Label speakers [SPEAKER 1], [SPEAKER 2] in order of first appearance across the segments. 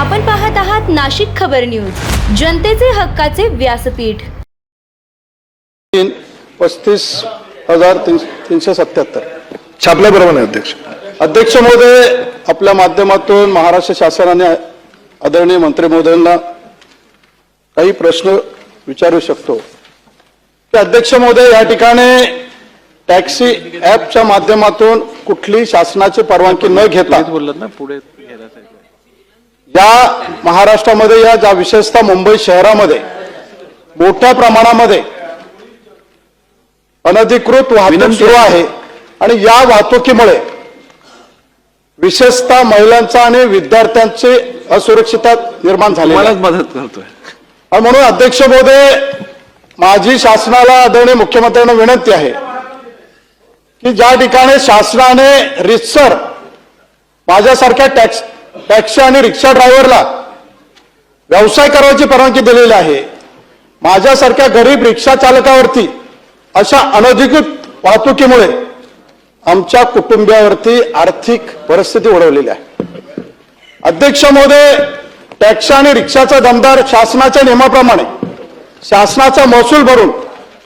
[SPEAKER 1] आपण पाहत आहात नाशिक खबर न्यूज, जनतेचे हक्काचे व्यासपीठ।
[SPEAKER 2] 35,377 छापल्याबरोबर आहे अध्यक्ष महोदय, आपल्या माध्यमातून महाराष्ट्र शासनाने आदरणीय मंत्री महोदयांना काही प्रश्न विचारू शकतो की अध्यक्ष महोदय, या ठिकाणी टॅक्सी ॲपच्या माध्यमातून कुठली शासनाची परवानगी न घेता या महाराष्ट्रामध्ये या विशेषतः मुंबई शहरामध्ये मोठ्या प्रमाणामध्ये अनधिकृत वाहतूक सुरू आहे आणि या वाहतुकीमुळे विशेषतः महिलांचा आणि विद्यार्थ्यांची असुरक्षितता निर्माण झाली आहे।
[SPEAKER 3] मदत करतोय
[SPEAKER 2] म्हणून अध्यक्ष महोदय, माझी शासनाला आदरणीय मुख्यमंत्र्यांना विनंती आहे की ज्या ठिकाणी शासनाने रितसर माझ्यासारख्या टॅक्सी आणि रिक्षा ड्रायव्हरला व्यवसाय करायची परवानगी दिलेली आहे, माझ्यासारख्या गरीब रिक्षा चालकावरती अशा अनधिकृत वाहतुकीमुळे आमच्या कुटुंबियावरती आर्थिक परिस्थिती ओढवलेली आहे। अध्यक्ष महोदय, टॅक्सी आणि रिक्षाचा दमदार शासनाच्या नियमाप्रमाणे शासनाचा महसूल भरून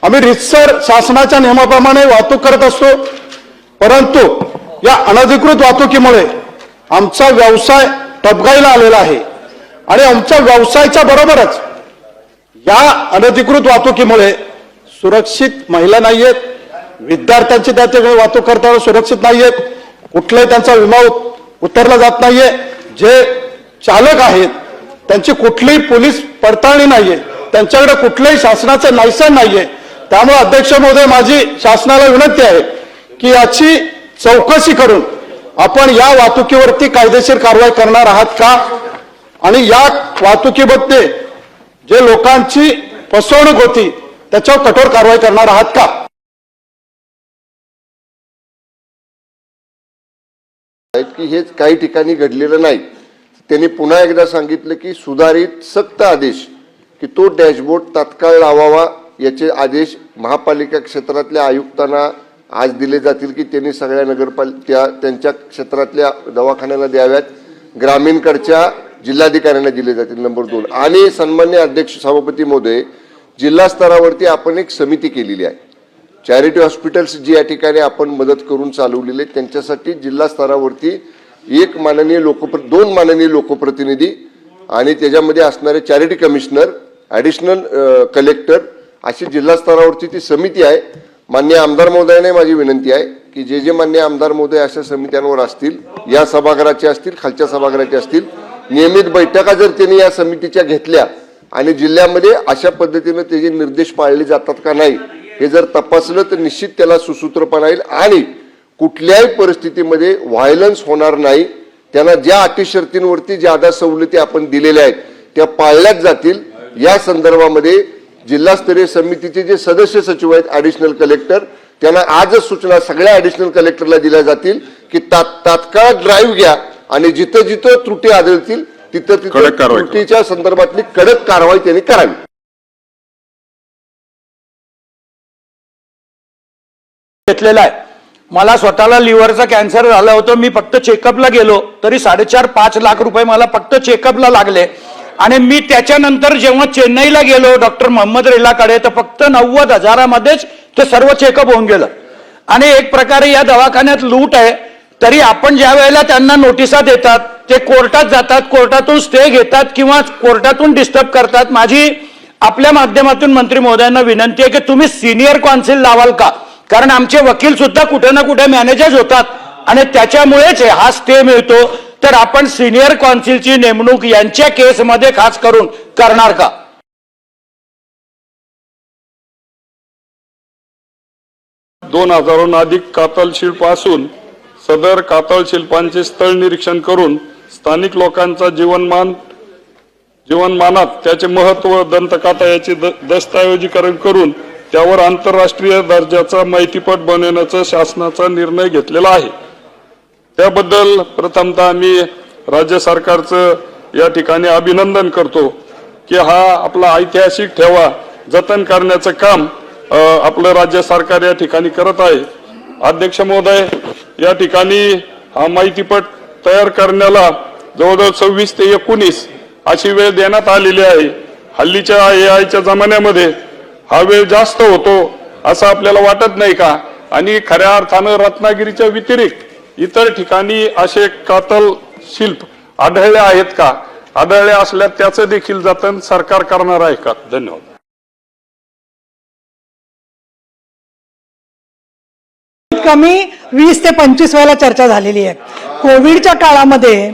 [SPEAKER 2] आम्ही रितसर शासनाच्या नियमाप्रमाणे वाहतूक करत असतो, परंतु या अनधिकृत वाहतुकीमुळे आमचा व्यवसाय टपकाईला आलेला आहे आणि आमच्या व्यवसायाच्या बरोबरच या अनधिकृत वाहतुकीमुळे सुरक्षित महिला नाहीयेत, विद्यार्थ्यांची त्या ठिकाणी वाहतूक करताना सुरक्षित नाहीयेत, कुठलाही त्यांचा विमा उतरला जात नाहीये, जे चालक आहेत त्यांची कुठलीही पोलीस पडताळणी नाहीये, त्यांच्याकडे कुठलंही शासनाचं लायसन नाहीये। त्यामुळे अध्यक्ष महोदय, माझी शासनाला विनंती आहे की याची चौकशी करून आपण या वाहतुकीवरती कायदेशीर कारवाई करणार आहात का आणि या वाहतुकीमध्ये जे लोकांची फसवणूक होती त्याच्यावर कठोर कारवाई करणार आहात का?
[SPEAKER 4] की हे काही ठिकाणी घडलेलं नाही। त्यांनी पुन्हा एकदा सांगितलं की सुधारित सक्त आदेश की तो डॅशबोर्ड तात्काळ लावावा, याचे आदेश महापालिका क्षेत्रातल्या आयुक्तांना आज दिले जातील की त्यांनी सगळ्या नगरपालिका त्यांच्या क्षेत्रातल्या दवाखान्याला द्याव्यात, ग्रामीणकडच्या जिल्हाधिकाऱ्यांना दिले जातील। नंबर 2, आणि सन्मान्य अध्यक्ष सभापती महोदय, जिल्हा स्तरावरती आपण एक समिती केलेली आहे, चॅरिटी हॉस्पिटल्स जी या ठिकाणी आपण मदत करून चालवलेले, त्यांच्यासाठी जिल्हा स्तरावरती 2 माननीय लोकप्रतिनिधी आणि त्याच्यामध्ये असणारे चॅरिटी कमिशनर, ॲडिशनल कलेक्टर अशी जिल्हा स्तरावरची ती समिती आहे। माननीय आमदार महोदयाने माझी विनंती आहे की जे माननीय आमदार महोदय अशा समित्यांवर असतील, या सभागृहाचे असतील, खालच्या सभागृहाचे असतील, नियमित बैठका जर त्यांनी या समितीच्या घेतल्या आणि जिल्ह्यामध्ये अशा पद्धतीने त्याचे निर्देश पाळले जातात का नाही हे जर तपासलं तर निश्चित त्याला सुसूत्रपणा येईल आणि कुठल्याही परिस्थितीमध्ये व्हायलन्स होणार नाही। त्यांना ज्या अटी शर्तींवरती ज्यादा सवलती आपण दिलेल्या आहेत त्या पाळल्याच जातील। या संदर्भामध्ये जिल्हास्तरीय समितीचे जे सदस्य सचिव आहेत, ॲडिशनल कलेक्टर, त्यांना आजच सूचना सगळ्या ॲडिशनल कलेक्टरला दिल्या जातील की तात्काळ ड्राईव्ह घ्या आणि जिथं जिथं त्रुटी आढळतील तिथं त्रुटीच्या संदर्भातली कडक कारवाई त्यांनी करावी।
[SPEAKER 5] घेतलेला आहे। मला स्वतःला लिव्हरचा कॅन्सर झाला होता, मी फक्त चेकअपला गेलो तरी 4.5-5 लाख रुपये मला फक्त चेकअपला लागले आणि मी त्याच्यानंतर जेव्हा चेन्नईला गेलो डॉक्टर मोहम्मद रेलाकडे तर फक्त 90,000मध्येच ते सर्व चेकअप होऊन गेलं। आणि एक प्रकारे या दवाखान्यात लूट आहे। तरी आपण ज्या वेळेला त्यांना नोटिसा देतात ते कोर्टात जातात, कोर्टातून स्टे घेतात किंवा कोर्टातून डिस्टर्ब करतात। माझी आपल्या माध्यमातून मंत्री महोदयांना विनंती आहे की तुम्ही सिनियर कौन्सिल लावाल का, कारण आमचे वकील सुद्धा कुठे ना कुठे मॅनेजर्स होतात आणि त्याच्यामुळेच हा स्टे मिळतो। तर आपण सिनियर कौन्सिलची नेमणूक यांच्या केसमध्ये खास करून करणार का?
[SPEAKER 6] दोन 2000हून अधिक कातळ शिल्पासून सदर कातळ शिल्पांचे स्थळ निरीक्षण करून स्थानिक लोकांचा जीवनमानात त्याचे महत्व, दंतकथा याचे दस्तऐवजीकरण करून त्यावर आंतरराष्ट्रीय दर्जाचा माहितीपट बनवण्याचा शासनाचा निर्णय घेतलेला आहे। त्याबद्दल प्रथमतः मी राज्य सरकारचं या ठिकाणी अभिनंदन करतो की हा आपला ऐतिहासिक ठेवा जतन करण्याचं काम आपलं राज्य सरकार या ठिकाणी करत आहे। अध्यक्ष महोदय, या ठिकाणी हा माहितीपट तयार करण्याला जवळजवळ 26 ते 19 अशी वेळ देण्यात आलेली आहे. हल्लीच्या AI च्या जमान्यामध्ये हा वेळ जास्त होतो असं आपल्याला वाटत नाही का? आणि खऱ्या अर्थानं रत्नागिरीच्या व्यतिरिक्त इतर ठिकाणी असे कातल शिल्प आढळले आहेत का? आढळले असल्यास त्याचं देखील जतन सरकार करणार आहे का? धन्यवाद.
[SPEAKER 3] कमी 20 ते 25 वेळेला चर्चा झालेली आहे. कोविडच्या काळामध्ये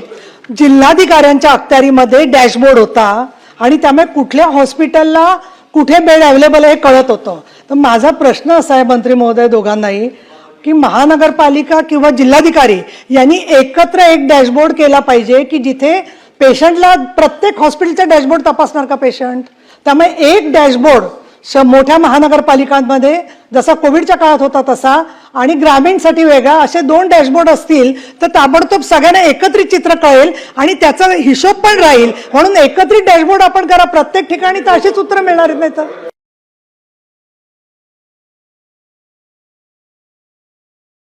[SPEAKER 3] जिल्हाधिकाऱ्यांच्या अखत्यारीमध्ये डॅशबोर्ड होता आणि त्यामुळे कुठल्या हॉस्पिटलला कुठे बेड अवेलेबल आहे हे कळत होतं. तर माझा प्रश्न असा आहे मंत्री महोदय दोघांनाही की महानगरपालिका किंवा जिल्हाधिकारी यांनी एकत्र एक डॅशबोर्ड केला पाहिजे की जिथे पेशंटला प्रत्येक हॉस्पिटलचा डॅशबोर्ड तपासणार का पेशंट. त्यामुळे एक डॅशबोर्ड मोठ्या महानगरपालिकांमध्ये जसा कोविडच्या काळात होता तसा आणि ग्रामीणसाठी वेगळा असे 2 डॅशबोर्ड असतील तर ताबडतोब सगळ्यांना एकत्रित चित्र कळेल आणि त्याचा हिशोब पण राहील. म्हणून एकत्रित डॅशबोर्ड आपण करा प्रत्येक ठिकाणी, तर अशीच उत्तर मिळणार नाही. तर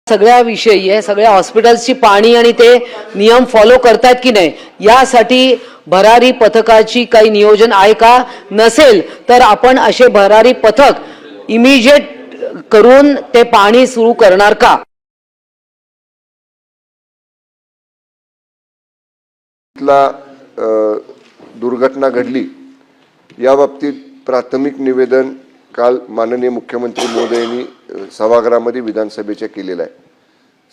[SPEAKER 7] सगळ्या विषयी आहे, सगळ्या हॉस्पिटल्सची पाणी आणि ते नियम फॉलो करतात की नाही यासाठी भरारी पथकाची काही नियोजन आहे का? नसेल तर आपण असे भरारी पथक इमिजिएट करून ते पाणी सुरू करणार का?
[SPEAKER 4] दुर्घटना घडली या बाबतीत प्राथमिक निवेदन काल माननीय मुख्यमंत्री महोदयांनी सभागृहामध्ये विधानसभेच्या केलेलं आहे.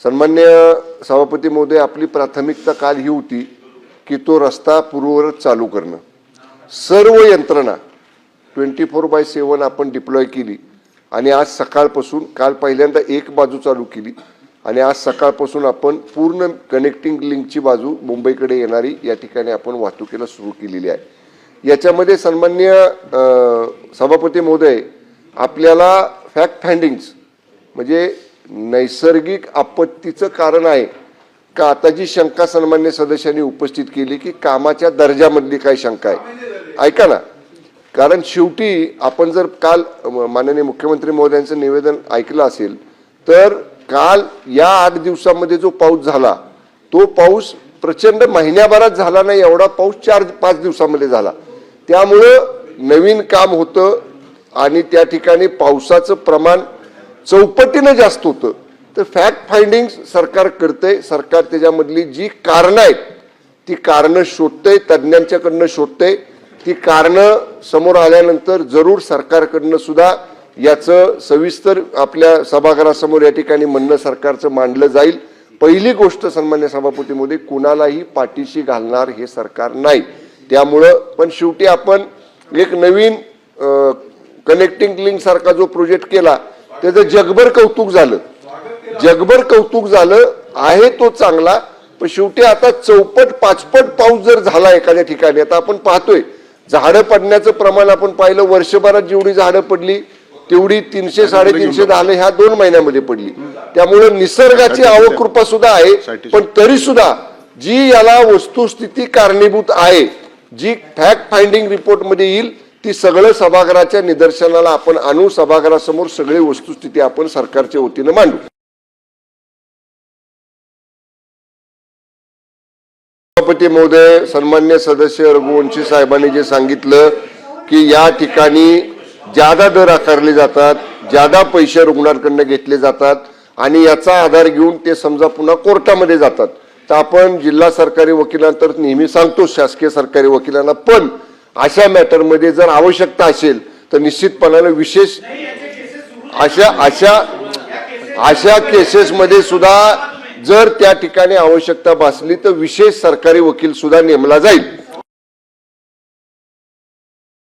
[SPEAKER 4] सन्मान्य सभापती महोदय, आपली प्राथमिकता काल ही होती की तो रस्ता पूर्ववत चालू करणं. सर्व यंत्रणा 24/7 आपण डिप्लॉय केली आणि आज सकाळपासून, काल पहिल्यांदा एक बाजू चालू केली आणि आज सकाळपासून आपण पूर्ण कनेक्टिंग लिंकची बाजू मुंबईकडे येणारी या ठिकाणी आपण वाहतुकीला सुरू केलेली आहे. याच्यामध्ये सन्माननीय सभापती महोदय, आपल्याला फॅक्ट फाइंडिंग्स म्हणजे नैसर्गिक आपत्तीचं कारण आहे का? आता जी शंका सन्मान्य सदस्यांनी उपस्थित केली की कामाच्या दर्जामधली काय शंका आहे, ऐका ना. कारण शेवटी आपण जर काल माननीय मुख्यमंत्री महोदयांचं निवेदन ऐकलं असेल तर काल या 8 दिवसामध्ये जो पाऊस झाला तो पाऊस प्रचंड महिन्याभरात झाला नाही, एवढा पाऊस 4-5 दिवसामध्ये झाला. त्यामुळं नवीन काम होतं आणि त्या ठिकाणी पावसाचं प्रमाण चौपटीनं जास्त होतं. तर फॅक्ट फाइंडिंग सरकार करतंय. सरकार त्याच्यामधली जी कारणं आहेत ती कारणं शोधतंय, तज्ज्ञांच्याकडनं शोधतंय. ती कारणं समोर आल्यानंतर जरूर सरकारकडनं सुद्धा याचं सविस्तर आपल्या सभागृहासमोर या ठिकाणी म्हणणं सरकारचं मांडलं जाईल. पहिली गोष्ट सन्मान्य सभापतीमध्ये, कुणालाही पाठीशी घालणार हे सरकार नाही. त्यामुळं पण शेवटी आपण एक नवीन कनेक्टिंग लिंक सारखा जो प्रोजेक्ट केला त्याचं जगभर कौतुक झालं, जगभर कौतुक झालं आहे, तो चांगला. पण शेवटी आता 4-5पट पाऊस जर झाला एखाद्या ठिकाणी, आता आपण पाहतोय झाडं पडण्याचं प्रमाण आपण पाहिलं, वर्षभरात जेवढी झाडं पडली तेवढी 300-350 झालं ह्या 2 महिन्यामध्ये पडली. त्यामुळे निसर्गाची अवकृपा सुद्धा आहे. पण तरी सुद्धा जी याला वस्तुस्थिती कारणीभूत आहे, जी फॅक्ट फाइंडिंग रिपोर्ट मध्ये येईल, ती सगळं सभागृहाच्या निदर्शनाला आपण आणू. सभागृहासमोर सगळी वस्तुस्थिती आपण सरकारच्या वतीनं मांडू. सभापती महोदय, सन्मान्य सदस्य रघुवंशी साहेबांनी जे सांगितलं की या ठिकाणी ज्यादा दर आकारले जातात, ज्यादा पैसे रुग्णांकडून घेतले जातात आणि याचा आधार घेऊन ते समजा पुन्हा कोर्टामध्ये जातात. तर आपण जिल्हा सरकारी वकिलांना तर नेहमी सांगतो, शासकीय सरकारी वकिलांना, पण अशा मॅटरमध्ये जर आवश्यकता असेल तर निश्चितपणाने विशेष अशा केसेसमध्ये सुद्धा जर त्या ठिकाणी आवश्यकता भासली तर विशेष सरकारी वकील सुद्धा नेमला जाईल.